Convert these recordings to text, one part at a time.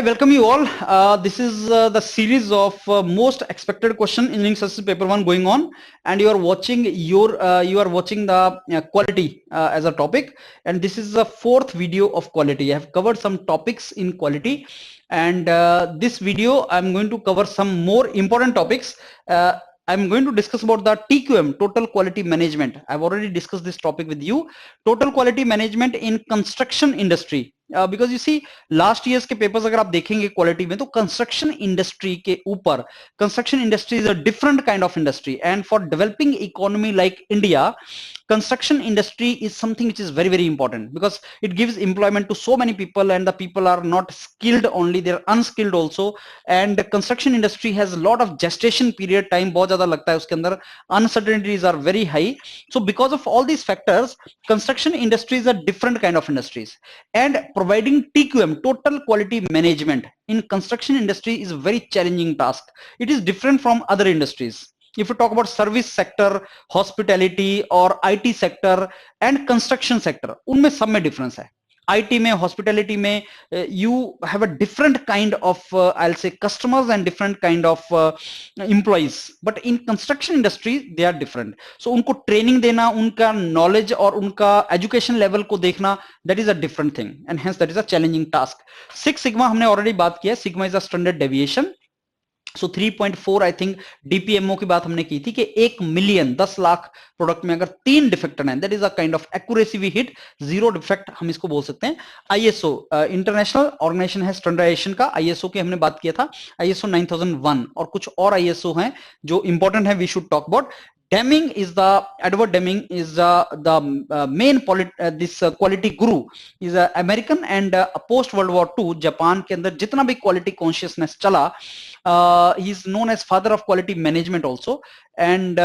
I welcome you all. This is the series of most expected question in English Assessment Paper 1 going on, and you are watching the quality as a topic, and this is the fourth video of quality. I have covered some topics in quality, and this video I'm going to cover some more important topics. I'm going to discuss about the TQM, Total Quality Management. I've already discussed this topic with you. Total Quality Management in construction industry. Because you see last years के papers अगर आप देखेंगे quality में तो construction industry के ऊपर construction industry is a different kind of industry and for developing economy like India construction industry is something which is very important because it gives employment to so many people and the people are not skilled only, they're unskilled also, and the construction industry has a lot of gestation period time बहुत ज्यादा लगता है उसके अंदर, uncertainties are very high. So because of all these factors, construction industries are different kind of industries, and providing TQM, total quality management, in construction industry is a very challenging task. It is different from other industries. If you talk about service sector, hospitality or IT sector and construction sector, उनमें सब में difference है. IT में, hospitality में, you have a different kind of I'll say customers and different kind of employees, but in construction industry they are different. So उनको training देना, उनका knowledge और उनका education level को देखना, that is a different thing, and hence that is a challenging task. 6 sigma हमने already बात किया. Sigma is a standard deviation. So 3.4 I think DPMO की बात हमने की थी कि 1 मिलियन 10 लाख प्रोडक्ट में अगर 3 डिफेक्ट हैं, that is a kind of accuracy we hit. 0 defect हम इसको बोल सकते हैं. आईएसओ इंटरनेशनल ऑर्गेनाइजेशन है स्टैंडर्डाइजेशन का. आईएसओ की हमने बात किया था, आईएसओ 9001 और कुछ और आईएसओ हैं जो इंपॉर्टेंट है, we should talk about. Deming is Edward Deming is the main this quality guru is American, and post World War II Japan के अंदर जितना भी quality consciousness चला, he is known as father of quality management also, and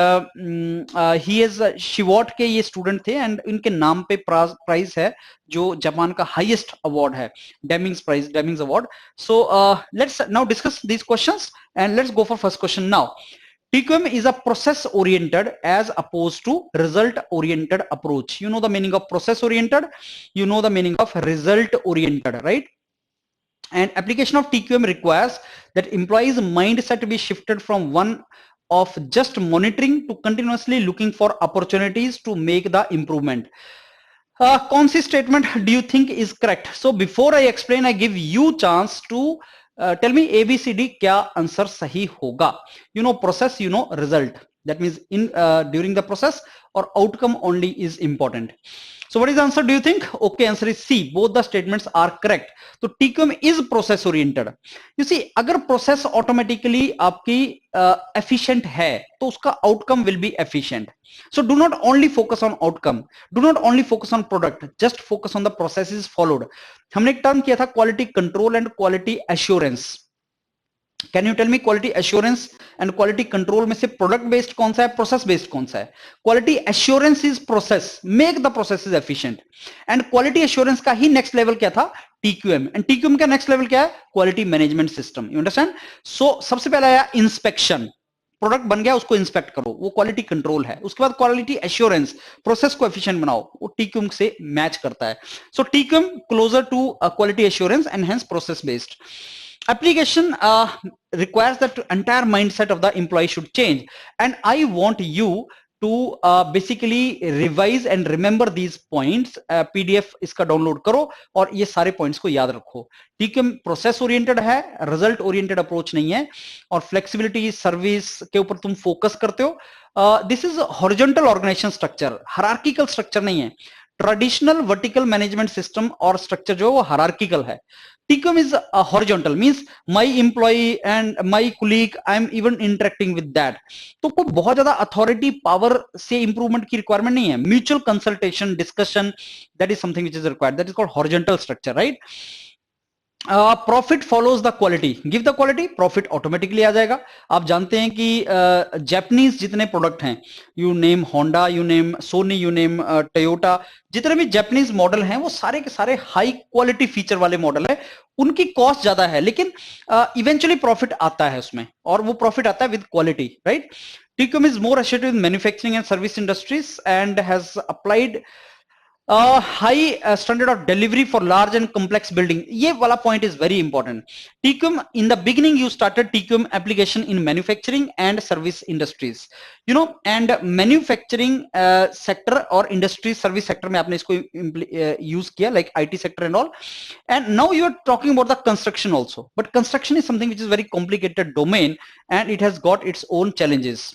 he is शिवॉट के ये student थे, and इनके नाम पे प्राइज है जो जापान का हाईएस्ट अवार्ड है, Deming's prize, Deming's award. So let's now discuss these questions and let's go for first question now. TQM is a process oriented as opposed to result oriented approach. You know the meaning of process oriented, you know the meaning of result oriented, right? And application of TQM requires that employees mindset be shifted from one of just monitoring to continuously looking for opportunities to make the improvement. कौन सी statement do you think is correct? So before I explain, I give you chance to tell me ABCD क्या answer सही होगा. You know process, you know result. That means in during the process or outcome only is important. So what is the answer, do you think? Okay, answer is C. Both the statements are correct. So TQM is process oriented. You see, अगर process automatically आपकी efficient है तो उसका outcome will be efficient. So do not only focus on outcome, do not only focus on product, just focus on the processes followed. हमने एक term किया था quality control and quality assurance. Can you tell me quality assurance and quality control में से product based कौन सा है, process based कौन सा है? Quality assurance is process, make the processes efficient, and quality assurance का ही next level क्या था? TQM, and TQM का next level क्या है? Quality management system. You understand? So सबसे पहला आया inspection, प्रोडक्ट बन गया उसको इंस्पेक्ट करो, वो क्वालिटी कंट्रोल है. उसके बाद क्वालिटी एश्योरेंस, प्रोसेस को एफिशिएंट बनाओ, वो टीक्यूएम से मैच करता है. So TQM closer to quality assurance and hence process based. Application requires that entire mindset of the employee should change, and I want you to basically revise and remember these points. PDF इसका download करो और ये सारे points को याद रखो. TQM process oriented है, result oriented approach नहीं है, और फ्लेक्सिबिलिटी सर्विस के ऊपर तुम फोकस करते हो. This is horizontal organization structure, hierarchical structure नहीं है. ट्रेडिशनल वर्टिकल मैनेजमेंट सिस्टम और स्ट्रक्चर जो है वो हायरार्किकल है. TQM is horizontal, means my employee and my colleague, I am even interacting with that. तो कोई बहुत ज्यादा अथॉरिटी पावर से इंप्रूवमेंट की रिक्वायरमेंट नहीं है. Mutual consultation, discussion, that is something which is required. That is called horizontal structure, right? Profit follows the quality. Give the quality, profit automatically आ जाएगा. आप जानते हैं कि जापानीज जितने प्रोडक्ट हैं, you name Honda, you name Sony, you name Toyota, जितने भी जापानीज मॉडल हैं वो सारे के सारे हाई क्वालिटी फीचर वाले मॉडल है. उनकी कॉस्ट ज्यादा है लेकिन इवेंचुअली प्रॉफिट आता है उसमें, और वो प्रॉफिट आता है with quality, right? TQM is more associated with manufacturing and service industries and has applied high standard of delivery for large and complex building, ये वाला point is very important. TQM in the beginning you started TQM application in manufacturing and service industries, you know, and manufacturing sector और industry service sector में आपने इसको use किया, like IT sector and all. And now you are talking about the construction also, but construction is something which is very complicated domain and it has got its own challenges.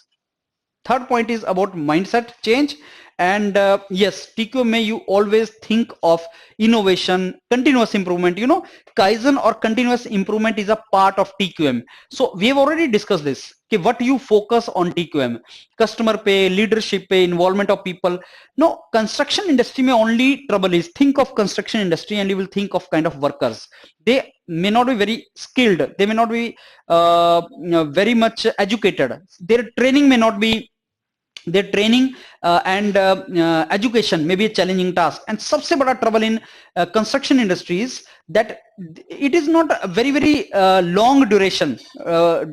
Third point is about mindset change. And yes, TQM may you always think of innovation, continuous improvement, you know, Kaizen or continuous improvement is a part of TQM. So we have already discussed this, okay, what you focus on TQM, customer pay, leadership pay, involvement of people. No, construction industry may only trouble is, think of construction industry and you will think of kind of workers. They may not be very skilled, they may not be very much educated, their training may not be, their training and education may be a challenging task. And सबसे बड़ा trouble in construction industry is that it is not a very long duration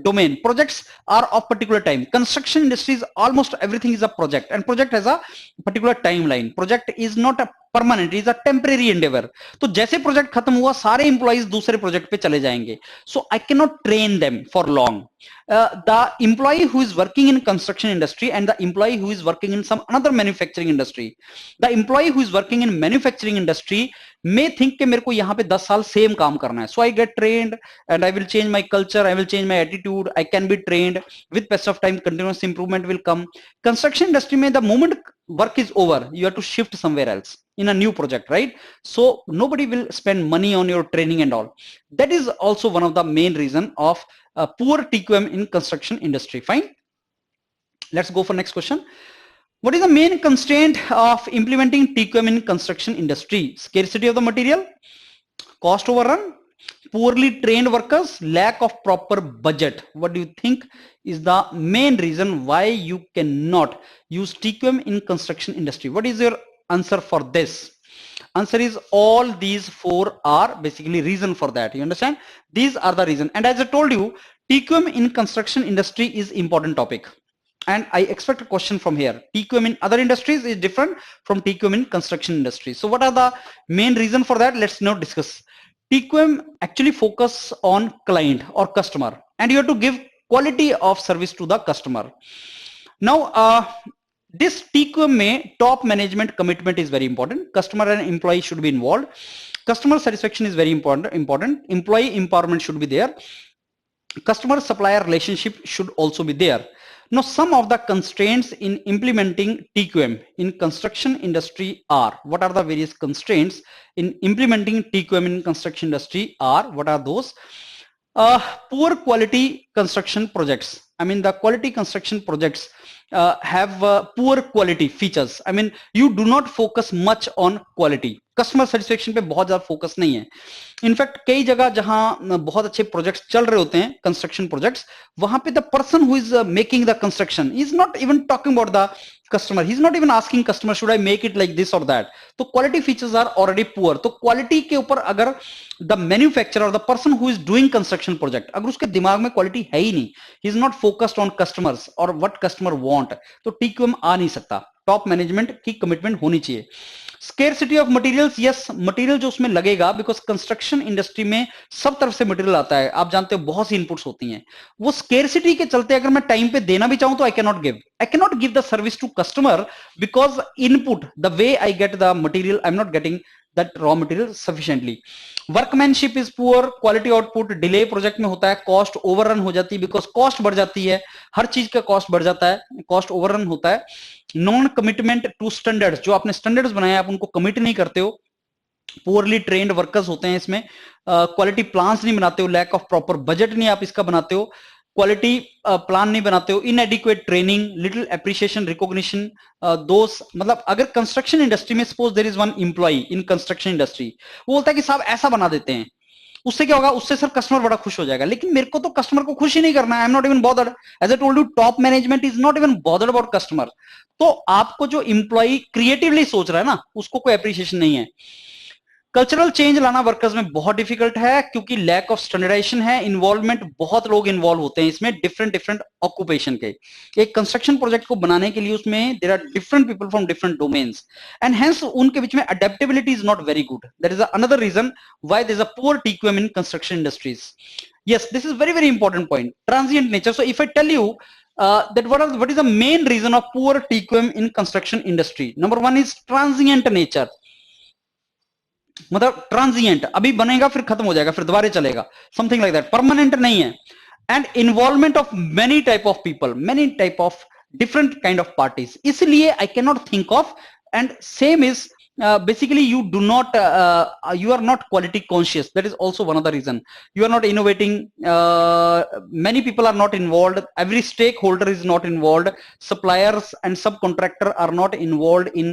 domain. Projects are of particular time. Construction industry is almost everything is a project, and project has a particular timeline. Project is not a permanent, is a temporary Endeavour. तो जैसे project खत्म हुआ सारे employees दूसरे project पे चले जाएंगे. So I can not train them for long. The employee who is working in construction industry and the employee who is working in some another manufacturing industry, the employee who is working in manufacturing industry may think कि मेरे को यहाँ पे 10 साल same काम करना है, so I get trained and I will change my culture, I will change my attitude, I can be trained. With passage of time continuous improvement will come. Construction industry में the moment work is over you have to shift somewhere else in a new project, right? So nobody will spend money on your training and all. That is also one of the main reason of poor TQM in construction industry. Fine, let's go for next question. What is the main constraint of implementing TQM in construction industry? Scarcity of the material, cost overrun, poorly trained workers, lack of proper budget. What do you think is the main reason why you cannot use TQM in construction industry? What is your answer for this? Answer is all these four are basically reason for that. You understand? These are the reason. And as I told you, TQM in construction industry is important topic. And I expect a question from here. TQM in other industries is different from TQM in construction industry. So what are the main reason for that? Let's now discuss. TQM actually focus on client or customer, and you have to give quality of service to the customer. Now, this TQM में top management commitment is very important. Customer and employee should be involved. Customer satisfaction is very important. Employee empowerment should be there. Customer supplier relationship should also be there. Now, some of the constraints in implementing TQM in construction industry are, what are the various constraints in implementing TQM in construction industry are, what are those? Poor quality construction projects. I mean, the quality construction projects have poor quality features. I mean, you do not focus much on quality. Customer satisfaction पे बहुत ज्यादा focus नहीं है. In fact कई जगह जहां बहुत अच्छे प्रोजेक्ट्स चल रहे होते हैं, कंस्ट्रक्शन प्रोजेक्ट्स, वहां पे the person who is making the construction is not even talking about the customer. He's not even asking customer should I make it like this or that. तो quality features are already poor. तो quality के ऊपर अगर the manufacturer or the person who is doing construction project अगर उसके दिमाग में quality है ही नहीं, he is not focused on customers or what customer want, तो TQM आ नहीं सकता. टॉप मैनेजमेंट की कमिटमेंट होनी चाहिए. Scarcity of materials, yes, material जो उसमें लगेगा, बिकॉज कंस्ट्रक्शन इंडस्ट्री में सब तरफ से मटेरियल आता है, आप जानते हो बहुत सी इनपुट्स होती हैं. वो स्केर्सिटी के चलते अगर मैं टाइम पे देना भी चाहूं तो I can not give the service to customer because input the way I get the material I am not getting that raw material sufficiently. Workmanship is poor, quality output delay project में होता है, cost overrun हो जाती है because cost बढ़ जाती है, हर चीज का कॉस्ट बढ़ जाता है, कॉस्ट ओवररन होता है. नॉन कमिटमेंट टू स्टैंडर्ड्स, जो आपने स्टैंडर्ड्स बनाए आप उनको कमिट नहीं करते हो. पुअरली ट्रेन्ड वर्कर्स होते हैं इसमें. क्वालिटी प्लान्स नहीं बनाते हो, लैक ऑफ प्रॉपर बजट नहीं आप इसका बनाते हो, क्वालिटी प्लान नहीं बनाते हो, inadequate training, little appreciation recognition. दोस्त मतलब अगर कंस्ट्रक्शन इंडस्ट्री में suppose there is one employee in construction industry, वो बोलता है कि साहब ऐसा बना देते हैं, उससे क्या होगा, उससे सर कस्टमर बड़ा खुश हो जाएगा, लेकिन मेरे को तो कस्टमर को खुश ही नहीं करना है. I am not even bothered. As I told you, top management is not even bothered about customer. तो आपको जो एम्प्लॉय क्रिएटिवली सोच रहा है ना, उसको कोई एप्रिसिएशन नहीं है. कल्चरल चेंज लाना वर्कर्स में बहुत डिफिकल्ट है क्योंकि लैक ऑफ स्टैंडर्डाइजेशन है, इन्वॉल्वमेंट, बहुत लोग इन्वॉल्व होते हैं इसमें डिफरेंट डिफरेंट ऑक्यूपेशन के। एक कंस्ट्रक्शन प्रोजेक्ट को बनाने के लिए उसमें there are different people from different domains and hence उनके बीच में adaptability is not very good. That is another reason why there is a poor TQM in construction industries. Yes, this is very very important point. Transient nature. So if I tell you that what is the main reason of poor TQM in construction industry? Number one is transient nature. मतलब transient, अभी बनेगा फिर खत्म हो जाएगा फिर दोबारा चलेगा, समथिंग लाइक दैट, परमानेंट नहीं है। And involvement of many type of people, many type of different kind of parties, इसलिए I can not think of. And same is basically you do not you are not quality conscious. That is also one of the reason. You are not innovating, many people are not involved, every stakeholder is not involved, suppliers and subcontractor are not involved in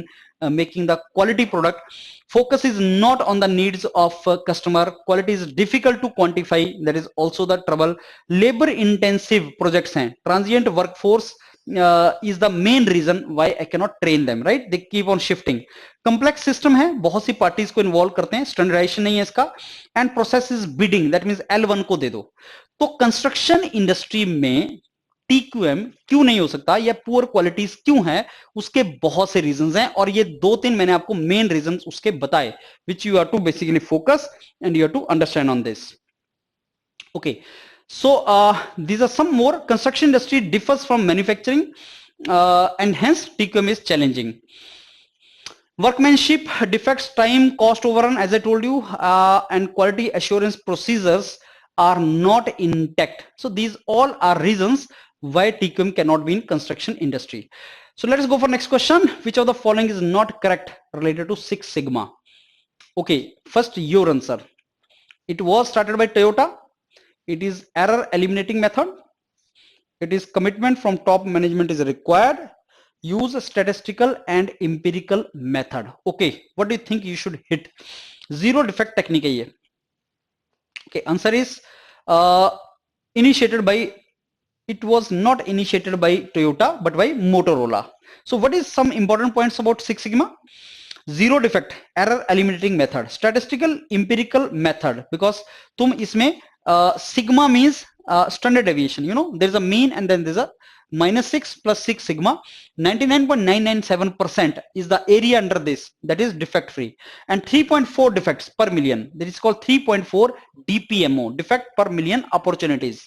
making the quality product. Focus is not on the needs of customer. Quality is difficult to quantify. That is also the trouble. Labor intensive projects hain, transient workforce is the main reason why I cannot train them, right? They keep on shifting. Complex system है, बहुत सी parties को involve करते हैं, standardization नहीं है इसका, and process is bidding, that means L1 को दे दो। तो construction industry में TQM क्यों नहीं हो सकता या पुअर क्वालिटीज क्यों है, उसके बहुत से रीजंस हैं और ये दो तीन मैंने आपको मेन रीजंस उसके बताए, which you have to basically focus and you have to understand on this. Okay. So these are some more. Construction industry differs from manufacturing and hence TQM is challenging. Workmanship defects, time, cost overrun, as I told you, and quality assurance procedures are not intact. So these all are reasons why TQM cannot be in construction industry. So let us go for next question. Which of the following is not correct related to Six Sigma? Okay, first your answer. It was started by Toyota. It is error eliminating method. It is commitment from top management is required. Use statistical and empirical method. Okay, what do you think you should hit? Zero defect technique है ये. Okay, answer is initiated by, it was not initiated by Toyota but by Motorola. So what is some important points about Six Sigma? Zero defect, error eliminating method, statistical empirical method, because तुम इसमें sigma means standard deviation, you know, there's a mean and then there's a -6 plus 6 sigma. 99.997% is the area under this, that is defect free, and 3.4 defects per million, that is called 3.4 DPMO, defect per million opportunities.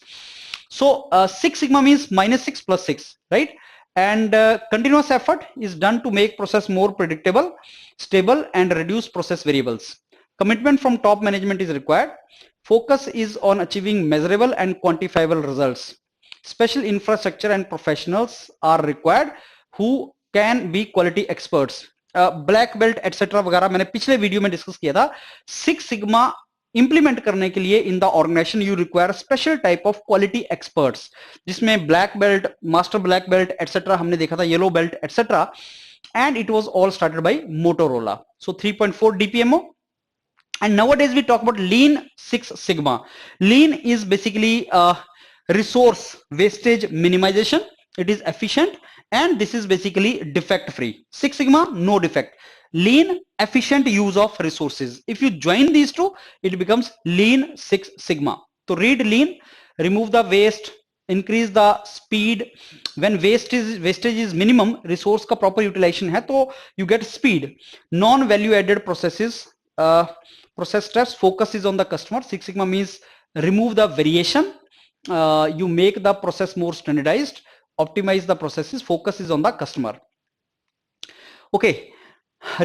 So 6 sigma means -6 plus 6, right? And continuous effort is done to make process more predictable, stable and reduce process variables. Commitment from top management is required. Focus is on achieving measurable and quantifiable results. Special infrastructure and professionals are required who can be quality experts. Black belt etcetera वगैरह मैंने पिछले video में discuss किया था। Six sigma implement करने के लिए in the organization you require special type of quality experts, जिसमें black belt, master black belt etcetera हमने देखा था, yellow belt etcetera, and it was all started by Motorola. So 3.4 DPMO. And nowadays we talk about lean Six Sigma. Lean is basically resource wastage minimization. It is efficient and this is basically defect free. Six Sigma, no defect. Lean, efficient use of resources. If you join these two, it becomes lean Six Sigma. So read lean, remove the waste, increase the speed. When wastage is minimum, resource का proper utilization है, तो you get speed. Non value added processes, process steps, focus is on the customer. Six Sigma means remove the variation, you make the process more standardized, optimize the processes, focus is on the customer. Okay,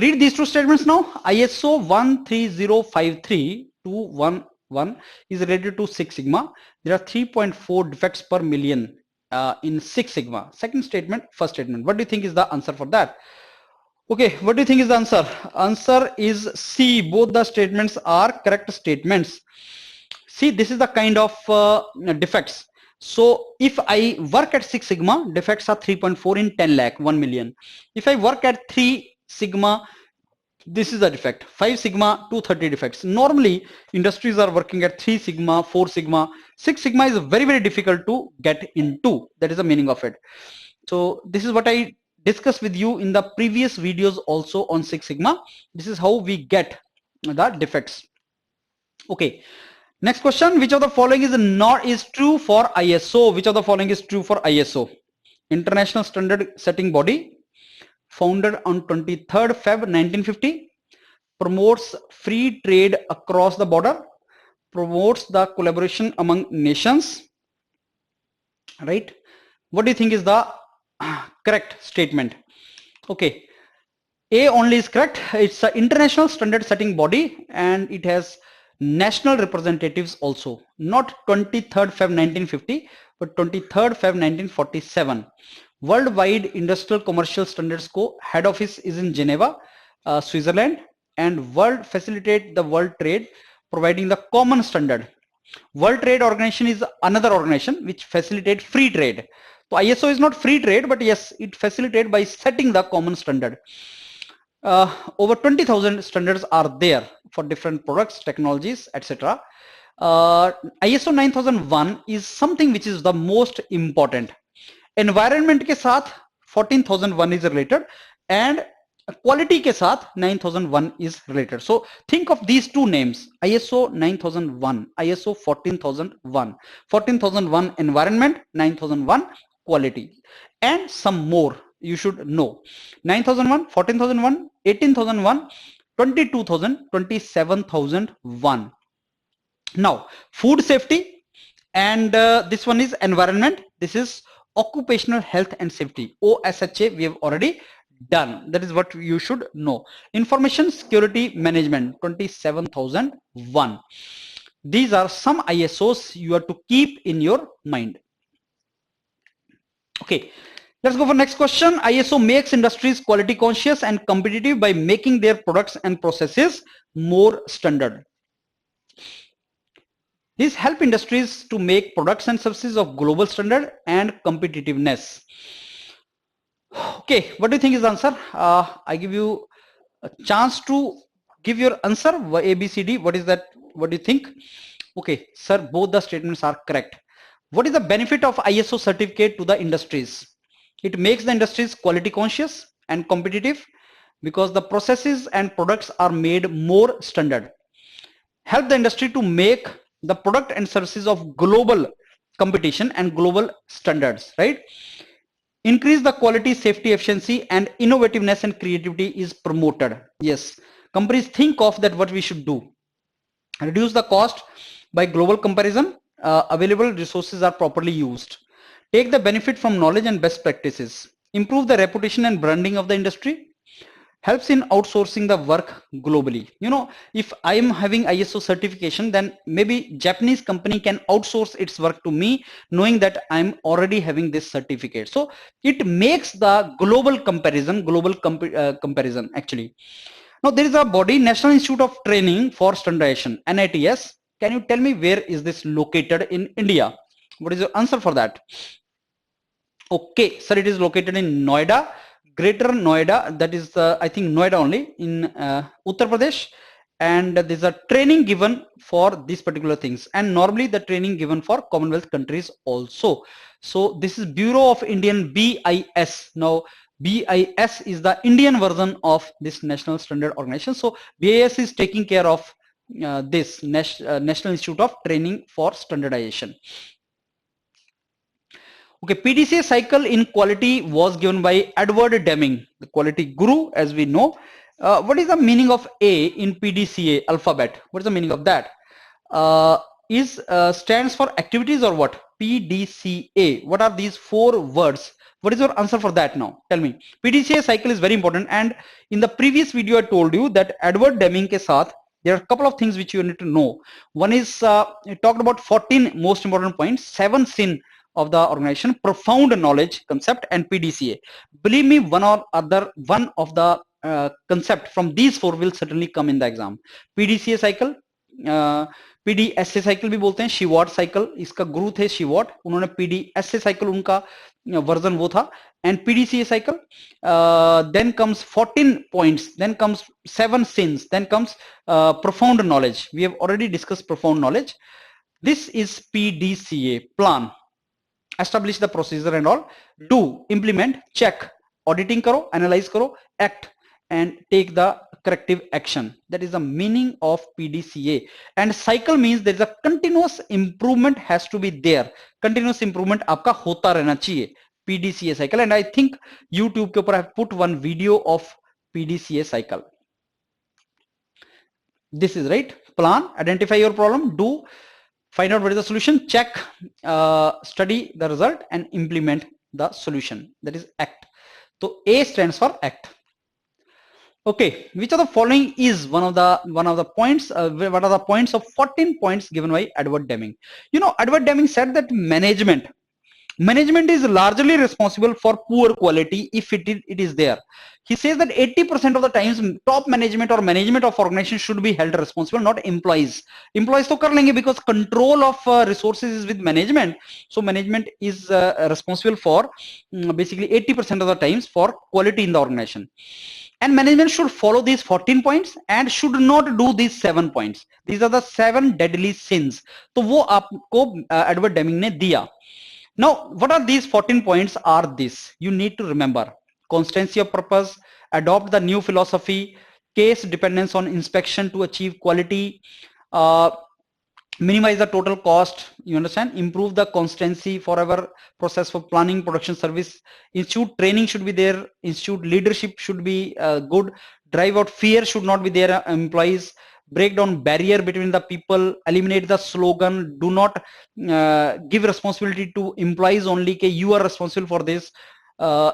read these two statements now. ISO 13053-211 is related to Six Sigma. There are 3.4 defects per million in Six Sigma. Second statement, first statement. What do you think is the answer for that? Okay, what do you think is the answer? Answer is C. Both the statements are correct statements. See, this is the kind of defects. So if I work at Six Sigma, defects are 3.4 in 10 lakh, 1 million. If I work at 3 Sigma, this is the defect. 5 Sigma, 230 defects. Normally, industries are working at 3 Sigma, 4 Sigma. 6 Sigma is very, very difficult to get into. That is the meaning of it. So this is what I discussed with you in the previous videos also on Six Sigma. This is how we get the defects. Okay, next question, which of the following is true for ISO? Which of the following is true for ISO? International standard setting body, founded on 23rd Feb 1950, promotes free trade across the border, promotes the collaboration among nations, right? What do you think is the correct statement? Okay, A only is correct. It's an international standard setting body and it has national representatives also. Not 23rd Feb 1950, but 23rd Feb 1947. Worldwide Industrial Commercial Standards Co. head office is in Geneva, Switzerland, and World facilitate the world trade, providing the common standard. World Trade Organization is another organization which facilitate free trade. So ISO is not free trade, but yes, it facilitate by setting the common standard. Over 20,000 standards are there for different products, technologies, etc. ISO 9001 is something which is the most important. Environment के साथ 14,001 is related and quality के साथ 9001 is related. So think of these two names, ISO 9001, ISO 14,001. 14,001 environment, 9001 quality, and some more you should know. 9001, 14,001, 18,001, 22,000, 27,001. Now food safety, and this one is environment. This is occupational health and safety, OSHA, we have already done. That is what you should know. Information security management, 27,001. These are some ISOs you have to keep in your mind. Okay, let's go for next question. ISO makes industries quality conscious and competitive by making their products and processes more standard. These help industries to make products and services of global standard and competitiveness. Okay, what do you think is the answer? I give you a chance to give your answer. A, B, C, D. What is that? What do you think? Okay, sir, both the statements are correct. What is the benefit of ISO certificate to the industries? It makes the industries quality conscious and competitive because the processes and products are made more standard. Help the industry to make the product and services of global competition and global standards, right? Increase the quality, safety, efficiency, and innovativeness and creativity is promoted. Yes, companies think of that what we should do. Reduce the cost by global comparison. Available resources are properly used. Take the benefit from knowledge and best practices. Improve the reputation and branding of the industry. Helps in outsourcing the work globally. You know, if I am having ISO certification, then maybe Japanese company can outsource its work to me, knowing that I'm already having this certificate. So it makes the global comparison, comparison actually. Now there is a body, National Institute of Training for Standardization, NITS. Can you tell me where is this located in India? What is your answer for that? Okay, sir, it is located in Noida, Greater Noida. That is, I think, Noida only in Uttar Pradesh. And there is a training given for these particular things. And normally the training given for Commonwealth countries also. So this is Bureau of Indian BIS. Now BIS is the Indian version of this National Standard Organization. So BIS is taking care of this National Institute of Training for Standardization. Okay, PDCA cycle in quality was given by Edward Deming, the quality guru, as we know. What is the meaning of A in PDCA alphabet? What is the meaning of that? Stands for activities or what? PDCA. What are these four words? What is your answer for that now? Tell me. PDCA cycle is very important, and in the previous video I told you that Edward Deming ke saath there are a couple of things which you need to know. One is it talked about 14 most important points, 7 sin of the organization, profound knowledge concept, and PDCA. Believe me, one or other one of the concept from these four will certainly come in the exam. PDCA cycle, PDSA cycle भी बोलते हैं, शिवॉट cycle, इसका गुरु थे शिवॉट, उन्होंने PDSA cycle उनका version वो था, and PDCA cycle. Then comes 14 points, then comes 7 sins, then comes profound knowledge. We have already discussed profound knowledge. This is PDCA plan. Establish the procedure and all. Do, implement, check, auditing karo, analyze karo, act, and take the corrective action. That is the meaning of PDCA. And cycle means there is a continuous improvement has to be there. Continuous improvement आपका होता रहना चाहिए. PDCA cycle, and I think YouTube के ऊपर I have put one video of PDCA cycle. This is right. Plan, identify your problem, do, find out what is the solution, check, study the result, and implement the solution. That is act. So A stands for act. Okay, which of the following is one of the points? What are the points of 14 points given by Edward Deming? You know, Edward Deming said that management is largely responsible for poor quality if it is there. He says that 80% of the times top management or management of organization should be held responsible, not employees. Employees to kar lenge because control of resources is with management. So management is responsible for basically 80% of the times for quality in the organization. And management should follow these 14 points and should not do these 7 points. These are the 7 deadly sins. तो वो आपको Edward Deming ने दिया. Now, what are these 14 points? Are this you need to remember: constancy of purpose, adopt the new philosophy, case dependence on inspection to achieve quality, minimize the total cost, you understand, improve the constancy forever process for planning, production, service, institute training should be there, institute leadership should be good, drive out fear should not be there, employees, break down barrier between the people, eliminate the slogan, do not give responsibility to employees only, okay, you are responsible for this,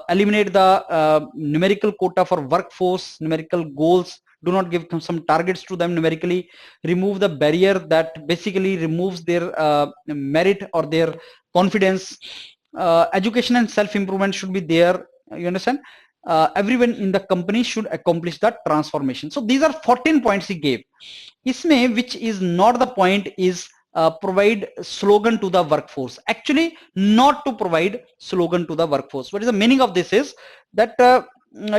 eliminate the numerical quota for workforce, numerical goals, do not give them some targets to them numerically, remove the barrier that basically removes their merit or their confidence, education and self-improvement should be there, you understand, everyone in the company should accomplish that transformation. So these are 14 points he gave. Isme, which is not the point, is provide slogan to the workforce. Actually, not to provide slogan to the workforce. What is the meaning of this is that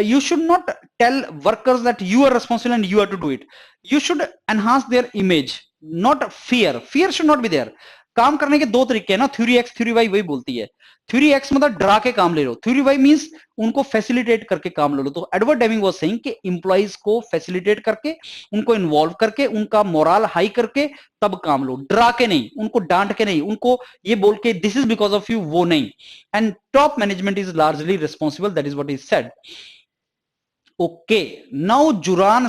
you should not tell workers that you are responsible and you have to do it. You should enhance their image, not fear. Fear should not be there. काम करने के दो तरीके हैं ना, theory x theory Y वही बोलती है. थ्योरी एक्स मतलब डरा के काम ले लो, थ्योरी वाई मींस उनको फैसिलिटेट करके काम ले लो. तो एडवर्ड डेमिंग वाज सेइंग कि एम्प्लॉइज को फैसिलिटेट करके, उनको इन्वॉल्व करके, उनका मोरल हाई करके तब काम लो, डरा के नहीं, उनको डांट के नहीं, उनको ये बोल के this is because of you, वो नहीं. And top management is largely responsible, that is what is said. Okay, now Juran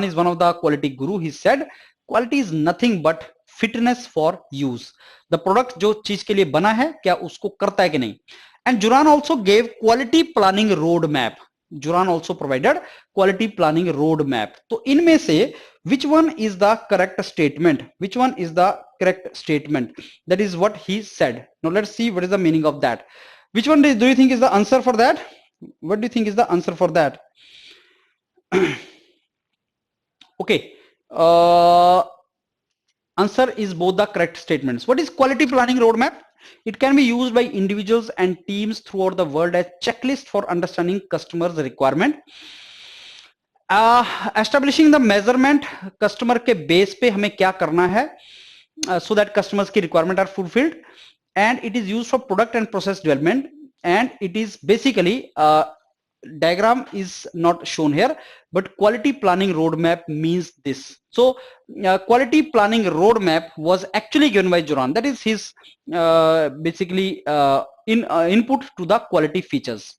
is one of the quality guru. He said quality is nothing but fitness for use. The product जो चीज के लिए बना है क्या उसको करता है कि नहीं. And Juran also gave quality planning roadmap. Juran also provided quality planning roadmap. तो इनमें से which one is the correct statement? Which one is the correct statement? That is what he said. Now let's see what is the meaning of that. Which one do you think is the answer for that? What do you think is the answer for that? Okay, answer is both the correct statements. What is quality planning roadmap? It can be used by individuals and teams throughout the world as checklist for understanding customers' requirement. Establishing the measurement, customer के base पे हमें क्या करना है, so that customers की requirement are fulfilled, and it is used for product and process development, and it is basically diagram is not shown here, but quality planning roadmap means this. So quality planning roadmap was actually given by Juran. That is his basically input to the quality features.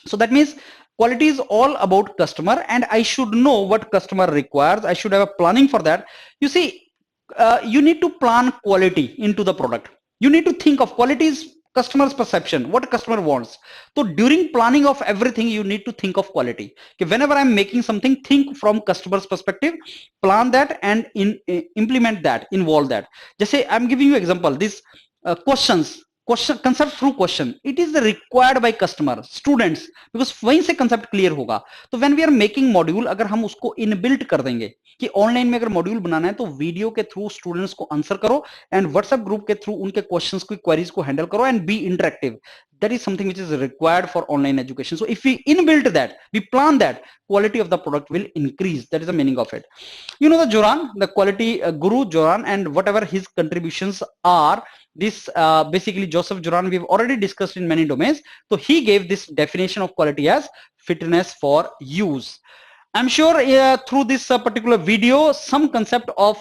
So that means quality is all about customer, and I should know what customer requires. I should have a planning for that. You see, you need to plan quality into the product. You need to think of quality is customer's perception, what customer wants. So during planning of everything, you need to think of quality. Okay, whenever I'm making something, think from customer's perspective, plan that and implement that, involve that. Just say I'm giving you example, this concept through question, it is required by customer, students, because वहीं से concept clear होगा. तो when we are making module, अगर हम उसको inbuilt कर देंगे कि ऑनलाइन में अगर मॉड्यूल बनाना है तो वीडियो के थ्रू स्टूडेंट्स को आंसर करो एंड व्हाट्सएप ग्रुप के थ्रू उनके क्वेश्चंस को, क्वेरीज को हैंडल करो and be interactive. That is something which is required for online education. So if we inbuilt that, we plan that, quality of the product will increase. That is the meaning of it. You know the Juran, the quality guru Juran, and whatever his contributions are, this basically Joseph Juran we've already discussed in many domains. So he gave this definition of quality as fitness for use. I'm sure through this particular video, some concept of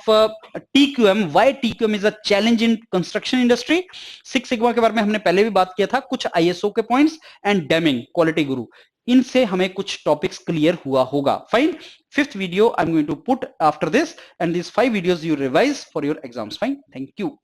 TQM, why TQM is a challenge in construction industry. Six sigma के बारे में हमने पहले भी बात किया था, कुछ ISO के points and Deming, quality guru. इनसे हमें कुछ टॉपिक्स क्लियर हुआ होगा. Fine. Fifth video I'm going to put after this, and these 5 videos you revise for your exams. Fine. Thank you.